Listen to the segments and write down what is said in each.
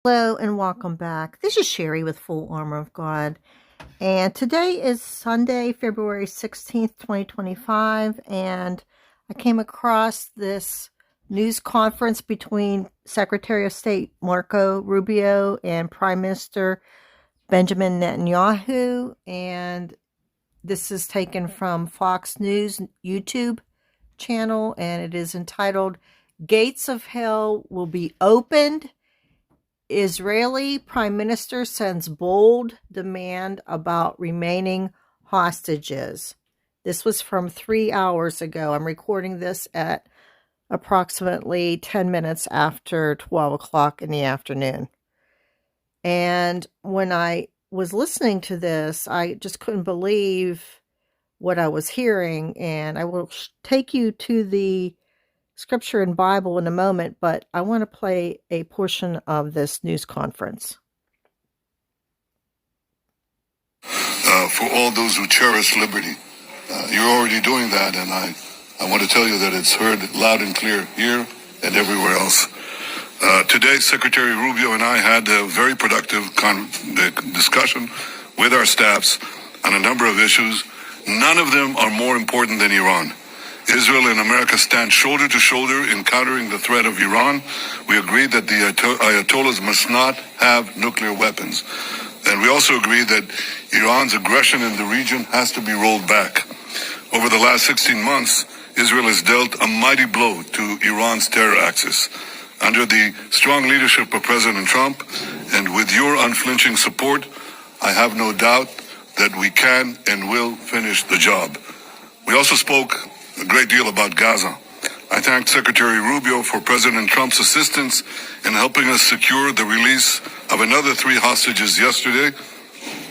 Hello and welcome back. This is Sherry with Full Armor of God. And today is Sunday, February 16th, 2025. And I came across this news conference between Secretary of State Marco Rubio and Prime Minister Benjamin Netanyahu. And this is taken from Fox News YouTube channel. And it is entitled, "Gates of Hell Will Be Opened. Israeli Prime Minister sends bold demand about remaining hostages." This was from 3 hours ago. I'm recording this at approximately 10 minutes after 12 o'clock in the afternoon. And when I was listening to this, I just couldn't believe what I was hearing. And I will take you to the Scripture and Bible in a moment, but I want to play a portion of this news conference. For all those who cherish liberty, you're already doing that, and I want to tell you that it's heard loud and clear here and everywhere else. Today, Secretary Rubio and I had a very productive discussion with our staffs on a number of issues. None of them are more important than Iran. Israel and America stand shoulder to shoulder in countering the threat of Iran. We agreed that the Ayatollahs must not have nuclear weapons. And we also agreed that Iran's aggression in the region has to be rolled back. Over the last 16 months, Israel has dealt a mighty blow to Iran's terror axis. Under the strong leadership of President Trump, and with your unflinching support, I have no doubt that we can and will finish the job. We also spoke a great deal about Gaza. I thank Secretary Rubio for President Trump's assistance in helping us secure the release of another 3 hostages yesterday.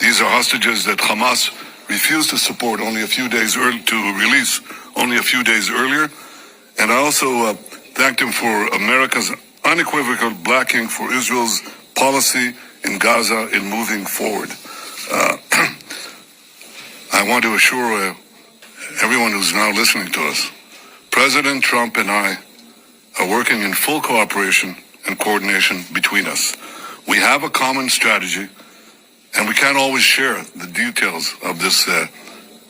These are hostages that Hamas refused to support only a few days release only a few days earlier. And I also thanked him for America's unequivocal backing for Israel's policy in Gaza in moving forward. I want to assure everyone who's now listening to us, President Trump and I are working in full cooperation and coordination between us. We have a common strategy, and we can't always share the details of this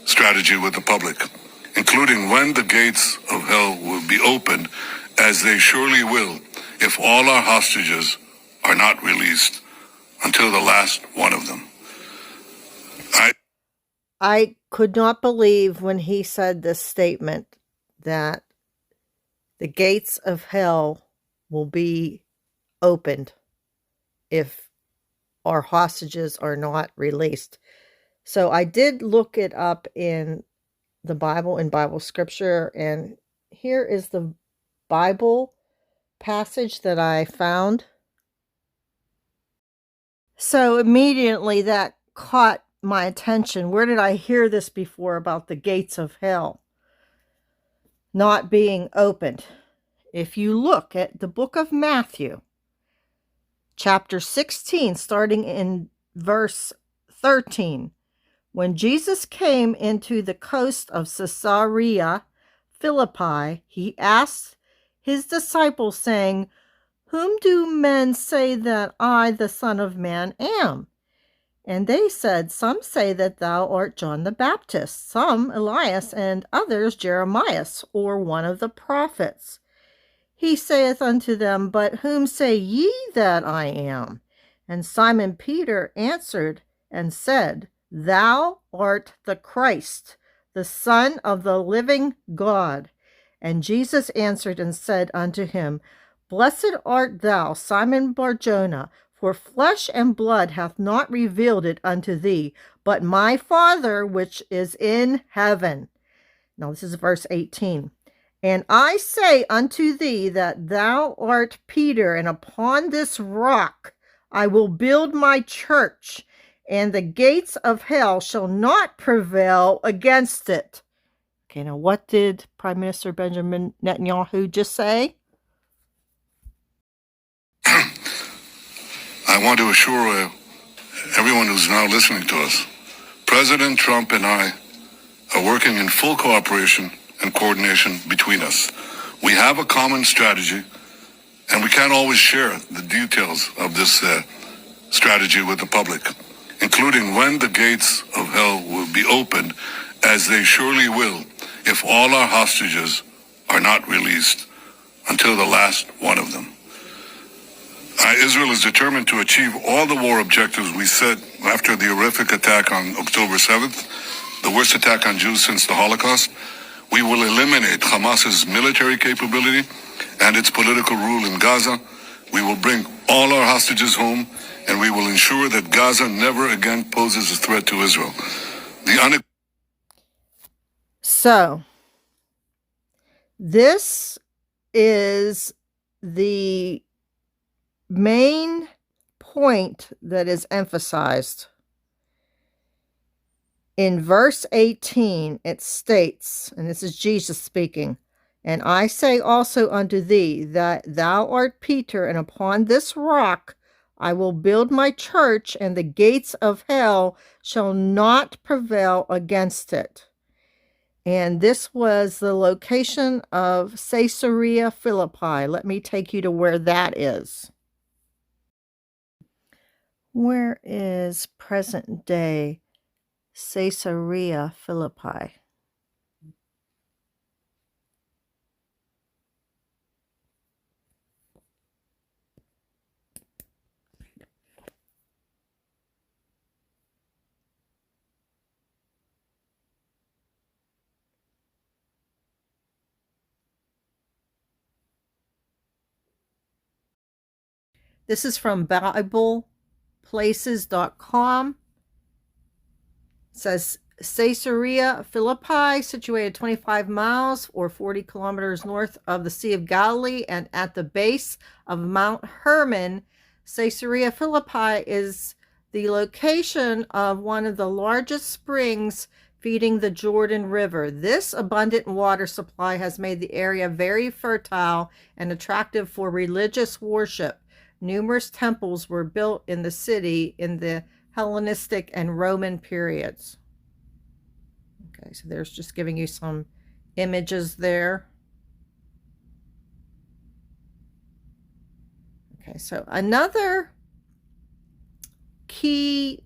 strategy with the public, including when the gates of hell will be opened, as they surely will if all our hostages are not released until the last one of them. I could not believe when he said this statement that the gates of hell will be opened if our hostages are not released. So I did look it up in the Bible, in Bible scripture, and here is the Bible passage that I found. So immediately that caught my attention. Where did I hear this before about the gates of hell not being opened? If you look at the book of Matthew, chapter 16, starting in verse 13, when Jesus came into the coast of Caesarea Philippi, he asked his disciples, saying, "Whom do men say that I, the Son of Man, am?" And they said, "Some say that thou art John the Baptist, some Elias, and others Jeremiah, or one of the prophets." He saith unto them, "But whom say ye that I am?" And Simon Peter answered and said, "Thou art the Christ, the Son of the living God." And Jesus answered and said unto him, "Blessed art thou, Simon Bar-Jonah, for flesh and blood hath not revealed it unto thee, but my Father which is in heaven." Now this is verse 18. "And I say unto thee that thou art Peter, and upon this rock I will build my church, and the gates of hell shall not prevail against it." Okay, now what did Prime Minister Benjamin Netanyahu just say? I want to assure everyone who's now listening to us, President Trump and I are working in full cooperation and coordination between us. We have a common strategy, And we can't always share the details of this strategy with the public, including when the gates of hell will be opened, as they surely will if all our hostages are not released until the last one of them. Israel is determined to achieve all the war objectives we set after the horrific attack on October 7th, the worst attack on Jews since the Holocaust. We will eliminate Hamas's military capability and its political rule in Gaza. We will bring all our hostages home, and we will ensure that Gaza never again poses a threat to Israel. So, this is the main point that is emphasized. In verse 18, it states, and this is Jesus speaking, "And I say also unto thee that thou art Peter, and upon this rock I will build my church, and the gates of hell shall not prevail against it." And this was the location of Caesarea Philippi. Let me take you to where that is. Where is present day Caesarea Philippi? This is from BiblePlaces.com. It says Caesarea Philippi, situated 25 miles or 40 kilometers north of the Sea of Galilee and at the base of Mount Hermon. Caesarea Philippi is the location of one of the largest springs feeding the Jordan River. This abundant water supply has made the area very fertile and attractive for religious worship. Numerous temples were built in the city in the Hellenistic and Roman periods. Okay, so there's just giving you some images there. Okay, so another key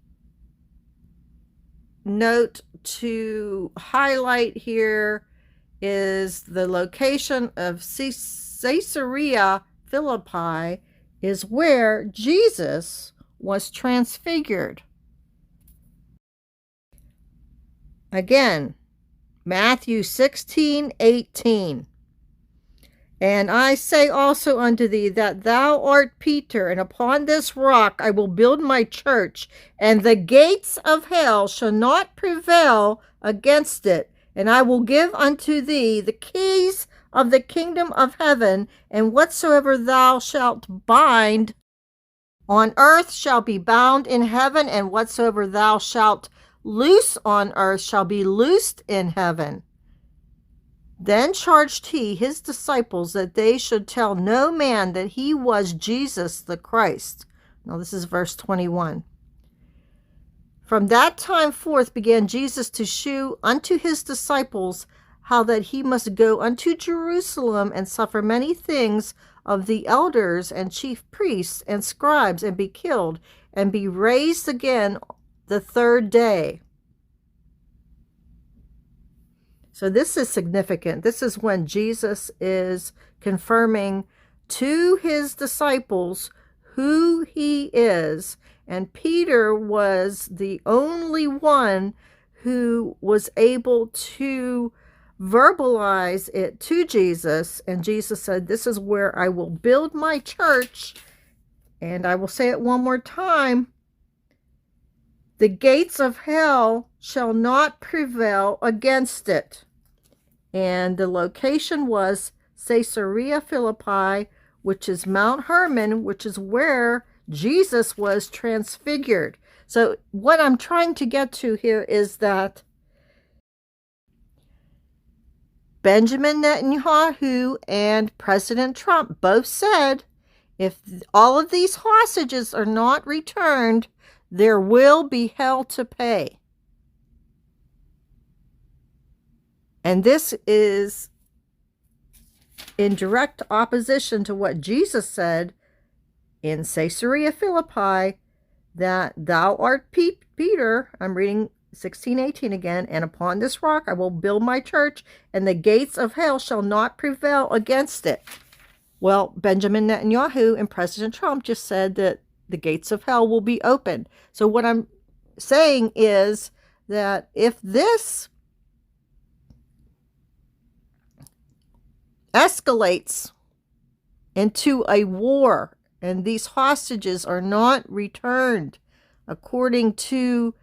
note to highlight here is the location of Caesarea Philippi is where Jesus was transfigured. Again, Matthew 16:18. "And I say also unto thee that thou art Peter, and upon this rock I will build my church, and the gates of hell shall not prevail against it. And I will give unto thee the keys of the kingdom of heaven, and whatsoever thou shalt bind on earth shall be bound in heaven, and whatsoever thou shalt loose on earth shall be loosed in heaven. Then charged he his disciples that they should tell no man that he was Jesus the Christ." Now this is verse 21. "From that time forth began Jesus to shew unto his disciples how that he must go unto Jerusalem and suffer many things of the elders and chief priests and scribes, and be killed, and be raised again the third day." So this is significant. This is when Jesus is confirming to his disciples who he is. And Peter was the only one who was able to verbalize it to Jesus. And Jesus said, "This is where I will build my church." And I will say it one more time. "The gates of hell shall not prevail against it." And the location was Caesarea Philippi, which is Mount Hermon, which is where Jesus was transfigured. So what I'm trying to get to here is that Benjamin Netanyahu and President Trump both said, if all of these hostages are not returned, there will be hell to pay. And this is in direct opposition to what Jesus said in Caesarea Philippi, that thou art Peter. I'm reading 16:18 again. And upon this rock I will build my church, and the gates of hell shall not prevail against it. Well, Benjamin Netanyahu and President Trump just said that the gates of hell will be opened. So what I'm saying is that if this escalates into a war and these hostages are not returned according to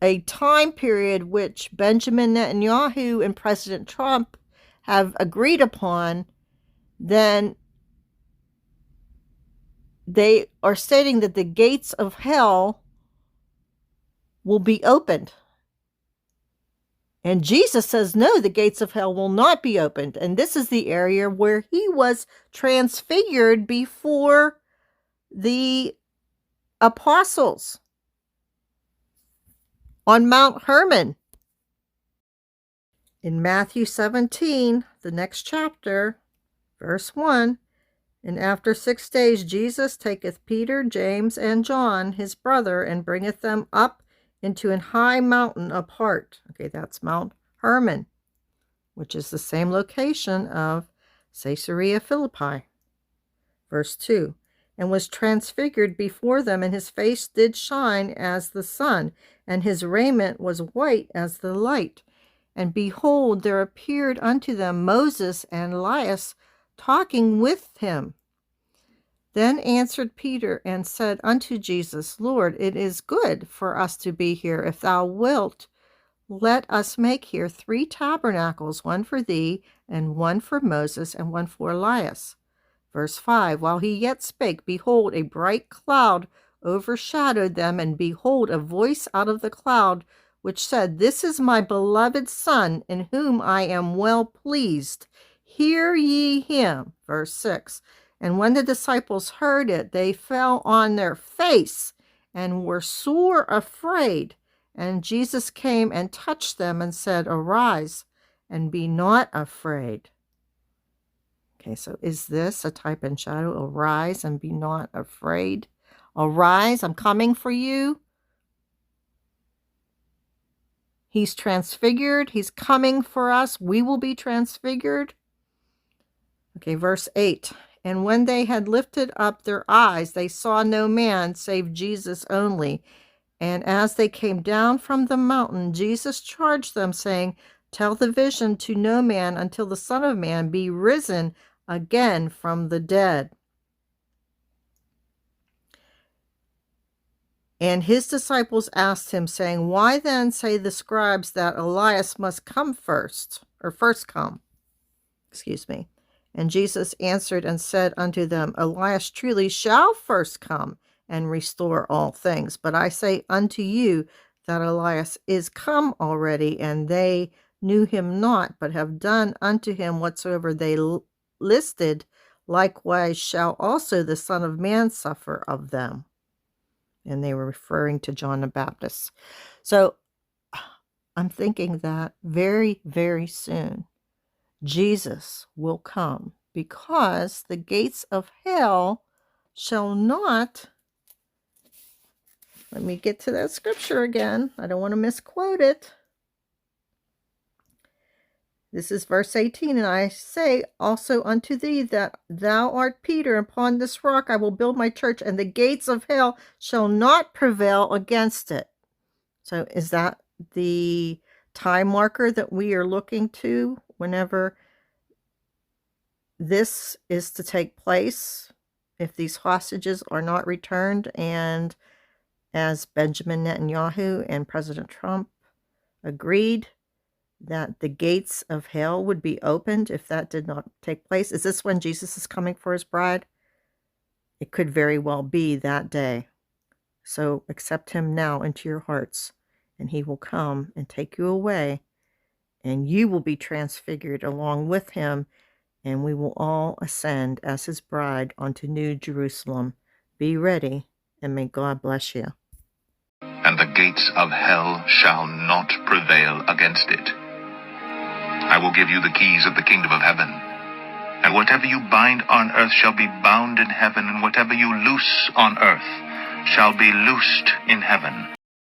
a time period which Benjamin Netanyahu and President Trump have agreed upon, then they are stating that the gates of hell will be opened. And Jesus says, no, the gates of hell will not be opened. And this is the area where he was transfigured before the apostles on Mount Hermon. In Matthew 17, the next chapter, verse 1, and after 6 days Jesus taketh Peter, James, and John, his brother, and bringeth them up into an high mountain apart. Okay, that's Mount Hermon, which is the same location of Caesarea Philippi. Verse 2, and was transfigured before them, and his face did shine as the sun, and his raiment was white as the light. And behold, there appeared unto them Moses and Elias talking with him. Then answered Peter and said unto Jesus, Lord, it is good for us to be here. If thou wilt, let us make here 3 tabernacles, one for thee, and one for Moses, and one for Elias. Verse 5, while he yet spake, behold, a bright cloud overshadowed them, and behold, a voice out of the cloud, which said, This is my beloved Son, in whom I am well pleased. Hear ye him. Verse 6, and when the disciples heard it, they fell on their face and were sore afraid. And Jesus came and touched them and said, Arise, and be not afraid. Okay, so is this a type and shadow? Arise and be not afraid. Arise, I'm coming for you. He's transfigured. He's coming for us. We will be transfigured. Okay, verse 8. And when they had lifted up their eyes, they saw no man save Jesus only. And as they came down from the mountain, Jesus charged them, saying, Tell the vision to no man until the Son of Man be risen again from the dead. And his disciples asked him, saying, Why then say the scribes that Elias must come first, or first come? And Jesus answered and said unto them, Elias truly shall first come and restore all things. But I say unto you that Elias is come already, and they knew him not, but have done unto him whatsoever they listed. Likewise shall also the Son of Man suffer of them. And they were referring to John the Baptist. So I'm thinking that very, very soon Jesus will come, because the gates of hell shall not, let me get to that scripture again. I don't want to misquote it. This is verse 18. And I say also unto thee that thou art Peter, and upon this rock I will build my church, and the gates of hell shall not prevail against it. So is that the time marker that we are looking to whenever this is to take place? If these hostages are not returned, and as Benjamin Netanyahu and President Trump agreed that the gates of hell would be opened if that did not take place, is this when Jesus is coming for his bride? It could very well be that day. So accept him now into your hearts, and he will come and take you away, and you will be transfigured along with him, and we will all ascend as his bride onto New Jerusalem. Be ready, and may God bless you. And the gates of hell shall not prevail against it. I will give you the keys of the kingdom of heaven. And whatever you bind on earth shall be bound in heaven, and whatever you loose on earth shall be loosed in heaven.